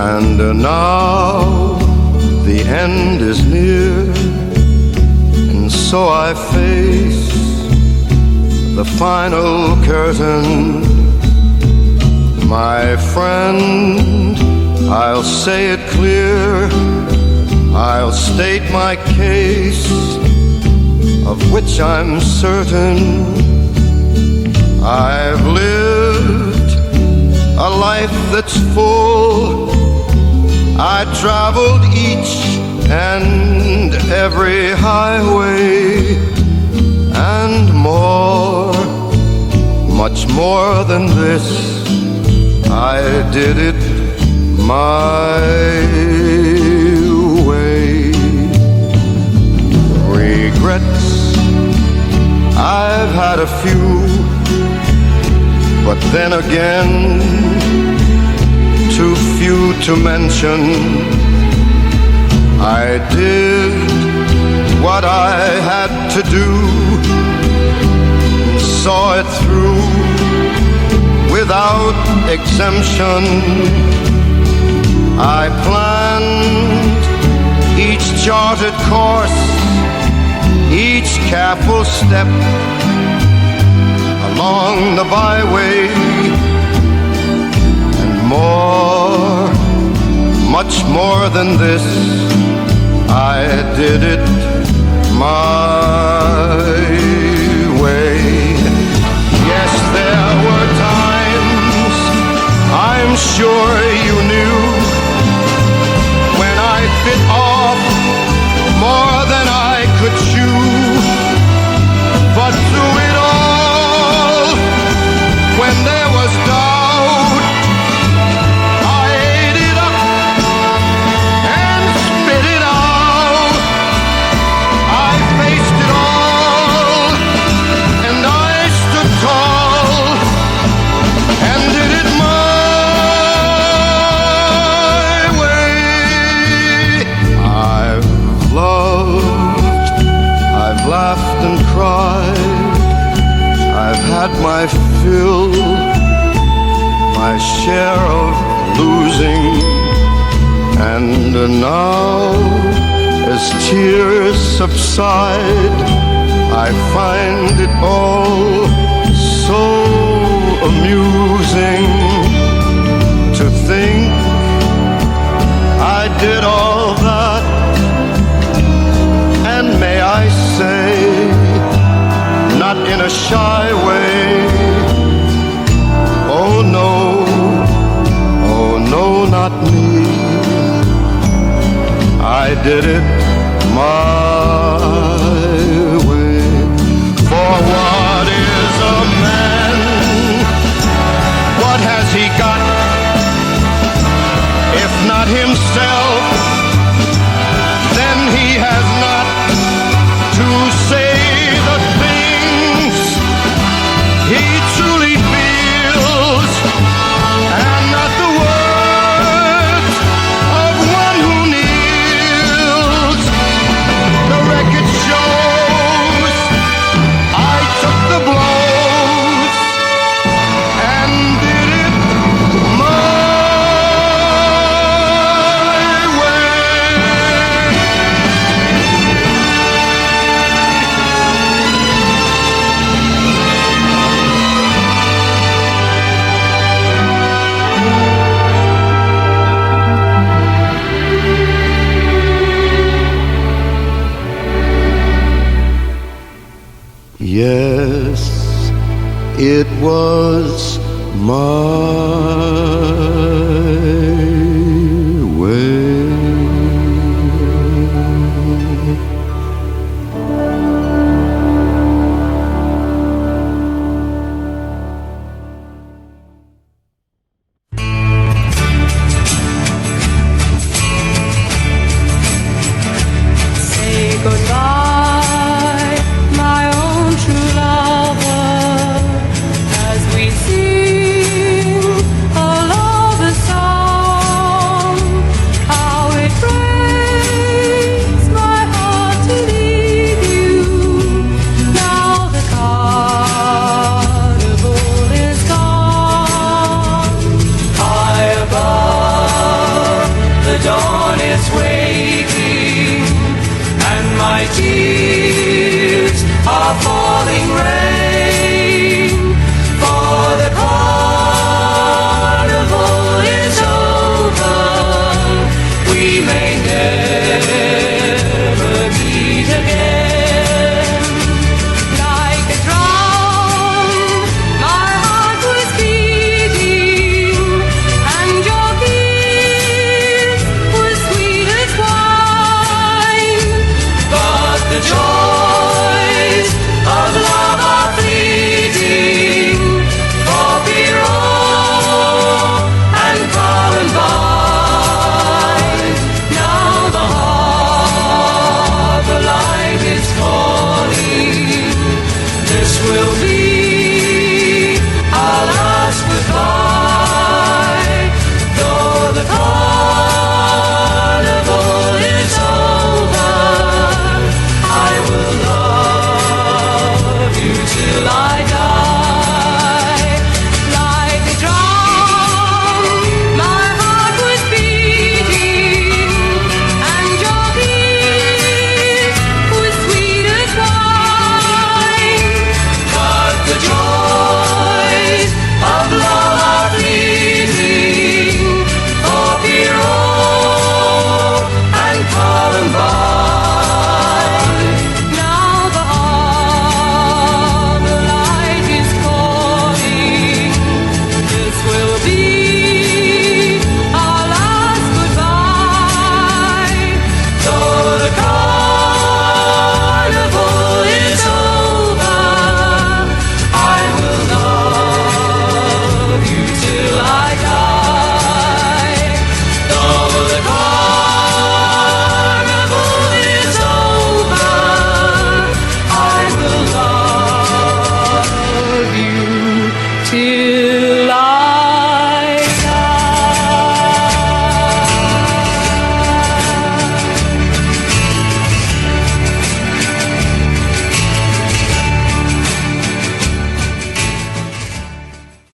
And now the end is near, and so I face the final curtain. My friend, I'll say it clear, I'll state my case, of which I'm certain. I've lived a life that's full. I traveled each and every highway, and more, much more than this, I did it my way. Regrets, I've had a few, but then again, too few to mention. I did what I had to do, saw it through without exemption. I planned each charted course, each careful step along the byway, and more, much more than this, I did it my way. Yes, there were times, I'm sure you knew, when I bit off more than I could chew. But through it all, when there was doubt, I ate it up and spit it out. I faced it all, and I stood tall and did it my way. I've loved, I've laughed and cried, I've had my fill, my share of losing, and now as tears subside, I find it all so amusing to think I did all that, and may I say, not in a shy way, oh no, not me. I did it my way. For what is a man? What has he got? If not himself, then he has not to say the things he truly feels, and not the words of one who kneels. The record shows I took the blows and did it my way. Yes, it was my way. Say goodbye, my own true lover, as we sing tears are falling rain.